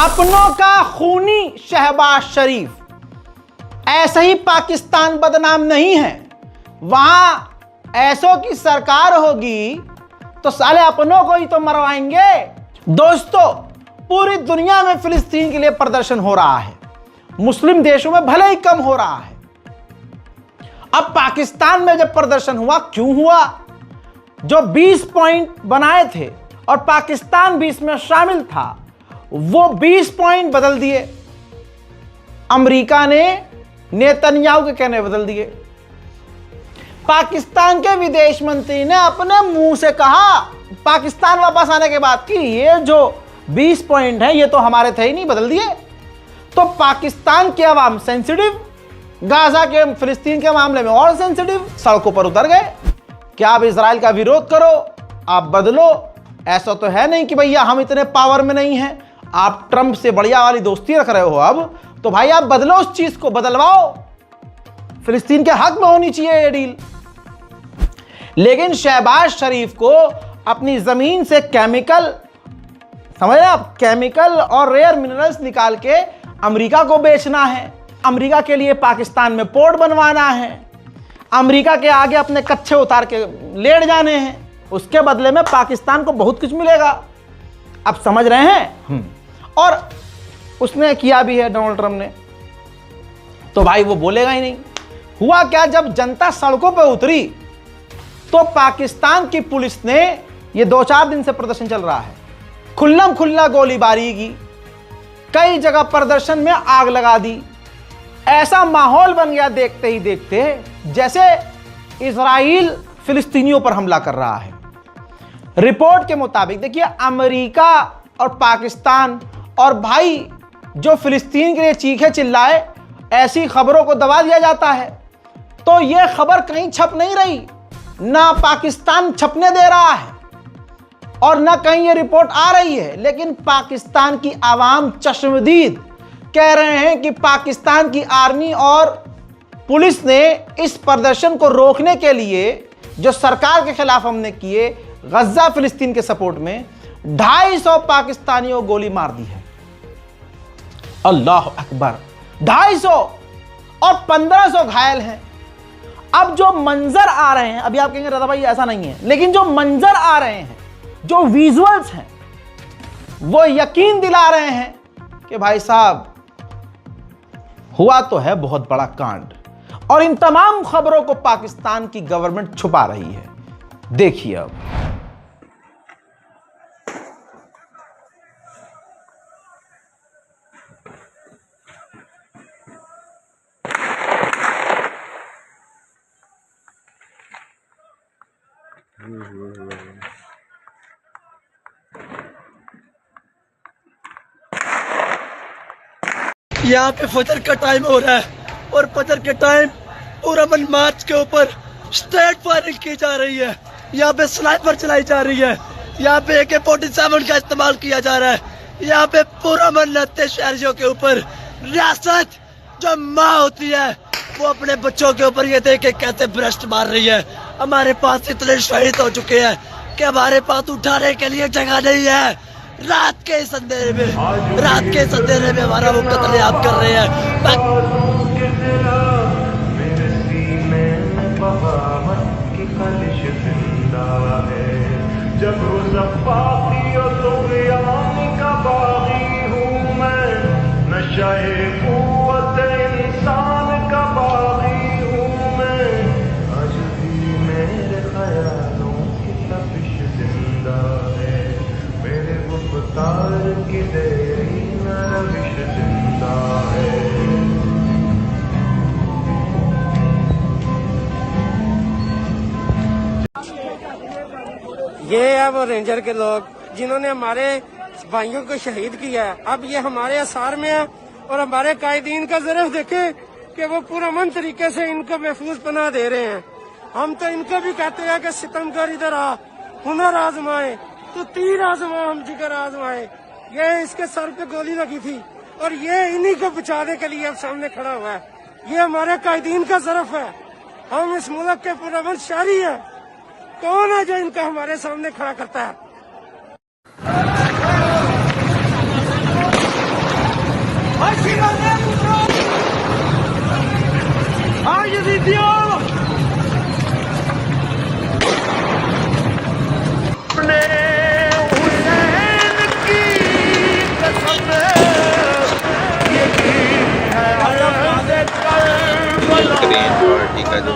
अपनों का खूनी शहबाज शरीफ। ऐसे ही पाकिस्तान बदनाम नहीं है। वहां ऐसों की सरकार होगी तो साले अपनों को ही तो मरवाएंगे। दोस्तों, पूरी दुनिया में फिलिस्तीन के लिए प्रदर्शन हो रहा है। मुस्लिम देशों में भले ही कम हो रहा है। अब पाकिस्तान में जब प्रदर्शन हुआ, क्यों हुआ? जो 20 पॉइंट बनाए थे और पाकिस्तान भी इसमें शामिल था, वो 20 पॉइंट बदल दिए। अमेरिका ने नेतन्याहू के कहने बदल दिए। पाकिस्तान के विदेश मंत्री ने अपने मुंह से कहा पाकिस्तान वापस आने के बाद कि ये जो 20 पॉइंट है ये तो हमारे थे ही नहीं, बदल दिए। तो पाकिस्तान की आवाम सेंसिटिव, गाजा के फिलिस्तीन के मामले में और सेंसिटिव, सड़कों पर उतर गए कि आप इजराइल का विरोध करो, आप बदलो। ऐसा तो है नहीं कि भैया हम इतने पावर में नहीं हैं, आप ट्रंप से बढ़िया वाली दोस्ती रख रहे हो, अब तो भाई आप बदलो उस चीज को, बदलवाओ। फिलिस्तीन के हक में होनी चाहिए ये डील। लेकिन शहबाज शरीफ को अपनी जमीन से केमिकल, समझ रहे आप, केमिकल और रेयर मिनरल्स निकाल के अमेरिका को बेचना है। अमेरिका के लिए पाकिस्तान में पोर्ट बनवाना है। अमेरिका के आगे अपने कच्चे उतार के लेट जाने हैं। उसके बदले में पाकिस्तान को बहुत कुछ मिलेगा। आप समझ रहे हैं? और उसने किया भी है डोनाल्ड ट्रंप ने, तो भाई वो बोलेगा ही नहीं। हुआ क्या, जब जनता सड़कों पर उतरी तो पाकिस्तान की पुलिस ने, ये 2-4 दिन से प्रदर्शन चल रहा है, खुल्लम खुल्ला गोलीबारी की, कई जगह प्रदर्शन में आग लगा दी। ऐसा माहौल बन गया देखते ही देखते जैसे इजराइल फिलिस्तीनियों पर हमला कर रहा है। रिपोर्ट के मुताबिक देखिए, अमेरिका और पाकिस्तान और भाई जो फिलिस्तीन के लिए चीखे चिल्लाए, ऐसी खबरों को दबा दिया जाता है। तो यह खबर कहीं छप नहीं रही, ना पाकिस्तान छपने दे रहा है और ना कहीं ये रिपोर्ट आ रही है। लेकिन पाकिस्तान की आवाम चश्मदीद कह रहे हैं कि पाकिस्तान की आर्मी और पुलिस ने इस प्रदर्शन को रोकने के लिए, जो सरकार के खिलाफ हमने किए, गजा फिलिस्तीन के सपोर्ट में 250 पाकिस्तानियों को गोली मार दी है। अल्लाह अकबर, 250 और 1500 घायल हैं। अब जो मंजर आ रहे हैं, अभी आप कहेंगे रज़ा भाई ऐसा नहीं है, लेकिन जो मंजर आ रहे हैं, जो विजुअल्स हैं, वो यकीन दिला रहे हैं कि भाई साहब हुआ तो है बहुत बड़ा कांड। और इन तमाम खबरों को पाकिस्तान की गवर्नमेंट छुपा रही है। देखिए अब यहाँ पे फजर का टाइम हो रहा है और फजर के टाइम पूरा मन मार्च के ऊपर स्ट्रेट फायरिंग की जा रही है। यहाँ पे स्नाइपर चलाई जा रही है। यहाँ पे AK-47 का इस्तेमाल किया जा रहा है। यहाँ पे पूरा मन लगते शहरियों के ऊपर। रियासत जो माँ होती है वो अपने बच्चों के ऊपर ये देखे कैसे भ्रष्ट मार रही है। हमारे पास इतने शहीद हो चुके हैं कि हमारे पास उठाने के लिए जगह नहीं है। रात के इस अंधेरे में हमारा वो कत्लेआम कर रहे हैं। जब ज़फ़ाक़ी और तुग़यानी का बाग़ी हूँ मैं, नशाए क़ुव्वत इंसान का बाग़ी हूँ मैं, आज भी मेरे ख़यालों की तपिश ज़िंदा है, मेरे गुफ़्तार की देरी में रविश ज़िंदा है। ये है वो रेंजर के लोग जिन्होंने हमारे भाइयों को शहीद किया है। अब ये हमारे असार में है और हमारे कायदीन का ज़रूर देखे कि वो पुरअमन तरीके से इनको महफूज पनाह दे रहे हैं। हम तो इनको भी कहते हैं कि सितमगर इधर आ, हुनर आजमाए, तो तीर आजमा, हम जिगर आजमाए। ये इसके सर पे गोली लगी थी और ये इन्हीं को बचाने के लिए अब सामने खड़ा हुआ है। ये हमारे कायदीन का ज़रफ है। हम इस मुल्क के पुरअमन शहरी है। कौन है जो इनका हमारे सामने खड़ा करता है? अपने हुसैन की कसम ये की है हमारे कर्बला। ग्रीन पार्टी का जो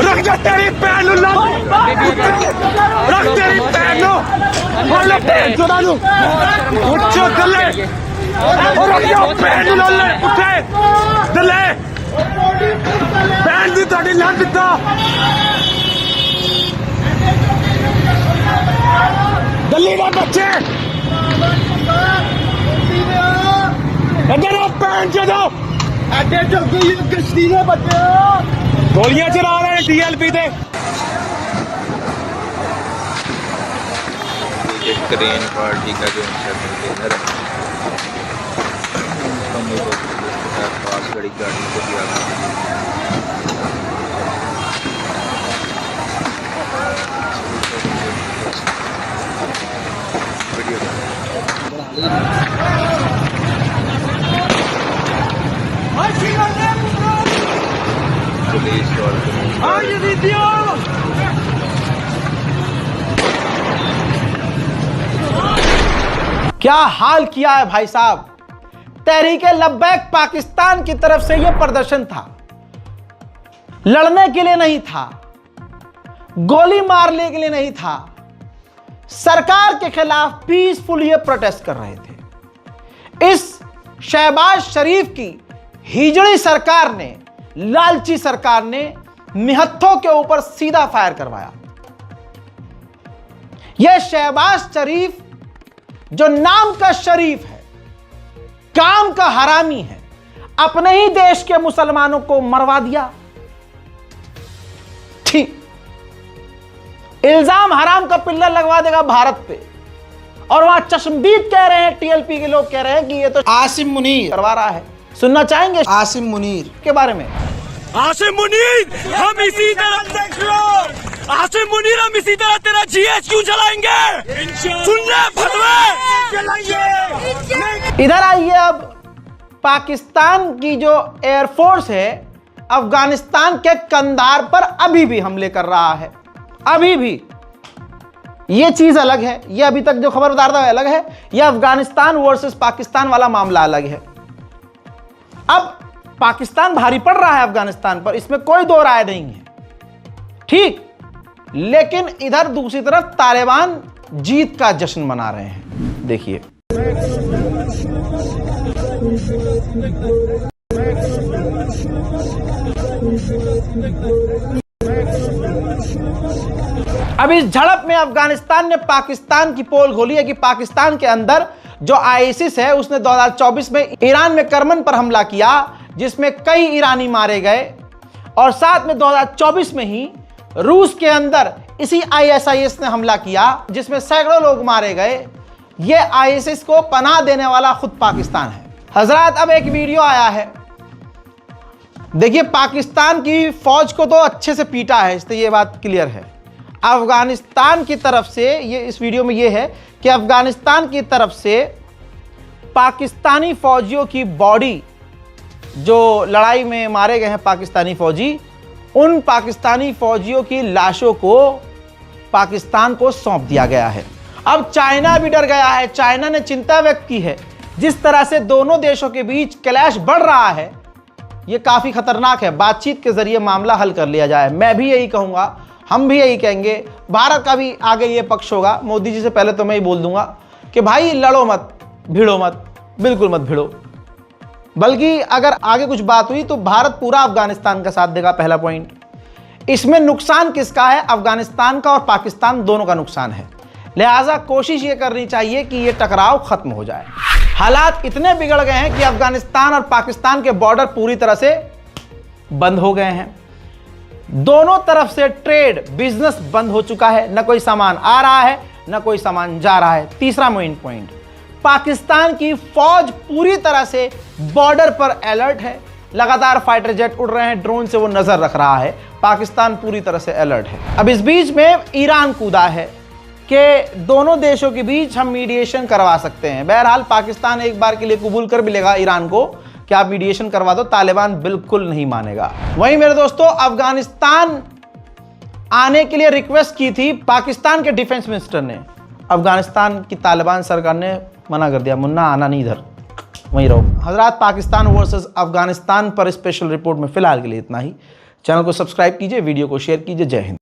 रख जा तेरी पैन रख तेरी पैन उच्च दले और रख जा पैन उठे दले पैन दी ਤੁਹਾਡੀ ਲੰਨ ਦਿੱਤਾ ਦਿੱਲੀ ਦੇ ਬੱਚੇ ਇੱਧਰ ਆ ਪੈਨ ਜਦੋਂ ਐਡੇ ਜਲਦੀ ਗਸ਼ਤੀ ਦੇ ਬੱਚੇ ਗੋਲੀਆਂ ਚਲਾ ਰਹੇ टीएलपी ਤੇ ये ग्रीन पार्टी का जो इनका कंटेनर है उसका पास गाड़ी को दिया पुलिस और क्या हाल किया है भाई साहब। तहरीके लब्बैक पाकिस्तान की तरफ से यह प्रदर्शन था, लड़ने के लिए नहीं था, गोली मारने के लिए नहीं था, सरकार के खिलाफ पीसफुल ये प्रोटेस्ट कर रहे थे। इस शहबाज शरीफ की हिजड़ी सरकार ने, लालची सरकार ने निहत्थों के ऊपर सीधा फायर करवाया। यह शहबाज शरीफ जो नाम का शरीफ है, काम का हरामी है, अपने ही देश के मुसलमानों को मरवा दिया। ठीक, इल्जाम हराम का पिल्लर लगवा देगा भारत पे, और वहां चश्मदीद कह रहे हैं, टीएलपी के लोग कह रहे हैं कि ये तो आसिम मुनीर करवा रहा है। सुनना चाहेंगे आसिम मुनीर के बारे में? आसिम मुनीर, हम इसी तरह देख लो, आसिम मुनीर हम इसी तरह तेरा जीएचक्यू चलाएंगे, सुन ले फतवे चलाएंगे। इधर आइए, अब पाकिस्तान की जो एयरफोर्स है अफगानिस्तान के कंधार पर अभी भी हमले कर रहा है। अभी भी ये चीज अलग है, ये अभी तक जो खबर बता रहा है अलग है, ये अफगानिस्तान वर्सेस पाकिस्तान वाला मामला अलग है। अब पाकिस्तान भारी पड़ रहा है अफगानिस्तान पर, इसमें कोई दो राय नहीं है, ठीक, लेकिन इधर दूसरी तरफ तालिबान जीत का जश्न मना रहे हैं। देखिए, अब इस झड़प में अफगानिस्तान ने पाकिस्तान की पोल खोली है कि पाकिस्तान के अंदर जो आईसिस है उसने 2024 में ईरान में करमन पर हमला किया, जिसमें कई ईरानी मारे गए, और साथ में 2024 में ही रूस के अंदर इसी आईएसआईएस ने हमला किया जिसमें सैकड़ों लोग मारे गए। यह आईएसआईएस को पनाह देने वाला खुद पाकिस्तान है। हजरात, अब एक वीडियो आया है, देखिए, पाकिस्तान की फौज को तो अच्छे से पीटा है, इससे ये बात क्लियर है। अफगानिस्तान की तरफ से ये इस वीडियो में ये है कि अफगानिस्तान की तरफ से पाकिस्तानी फौजियों की बॉडी, जो लड़ाई में मारे गए हैं पाकिस्तानी फौजी, उन पाकिस्तानी फौजियों की लाशों को पाकिस्तान को सौंप दिया गया है। अब चाइना भी डर गया है, चाइना ने चिंता व्यक्त की है। जिस तरह से दोनों देशों के बीच क्लैश बढ़ रहा है, यह काफी खतरनाक है। बातचीत के जरिए मामला हल कर लिया जाए। मैं भी यही कहूंगा, हम भी यही कहेंगे, भारत का भी आगे ये पक्ष होगा। मोदी जी से पहले तो मैं ही बोल दूंगा कि भाई लड़ो मत, भिड़ो मत, बिल्कुल मत भिड़ो, बल्कि अगर आगे कुछ बात हुई तो भारत पूरा अफगानिस्तान का साथ देगा। पहला पॉइंट। इसमें नुकसान किसका है? अफगानिस्तान का और पाकिस्तान दोनों का नुकसान है। लिहाजा कोशिश ये करनी चाहिए कि ये टकराव खत्म हो जाए। हालात इतने बिगड़ गए हैं कि अफगानिस्तान और पाकिस्तान के बॉर्डर पूरी तरह से बंद हो गए हैं। दोनों तरफ से ट्रेड बिजनेस बंद हो चुका है, न कोई सामान आ रहा है न कोई सामान जा रहा है। तीसरा मेन पॉइंट, पाकिस्तान की फौज पूरी तरह से बॉर्डर पर अलर्ट है। लगातार फाइटर जेट उड़ रहे हैं, ड्रोन से वो नजर रख रहा है। पाकिस्तान पूरी तरह से अलर्ट है। अब इस बीच में ईरान कूदा है कि दोनों देशों के बीच हम मीडिएशन करवा सकते हैं। बहरहाल पाकिस्तान एक बार के लिए कबूल कर भी लेगा ईरान को कि आप मीडिएशन करवा दो, तालिबान बिल्कुल नहीं मानेगा। वहीं मेरे दोस्तों, अफगानिस्तान आने के लिए रिक्वेस्ट की थी पाकिस्तान के डिफेंस मिनिस्टर ने। अफगानिस्तान की तालिबान सरकार ने मना कर दिया, मुन्ना आना नहीं इधर, वहीं रहो। हजरात, पाकिस्तान वर्सेस अफगानिस्तान पर स्पेशल रिपोर्ट में फिलहाल के लिए इतना ही। चैनल को सब्सक्राइब कीजिए, वीडियो को शेयर कीजिए। जय हिंद।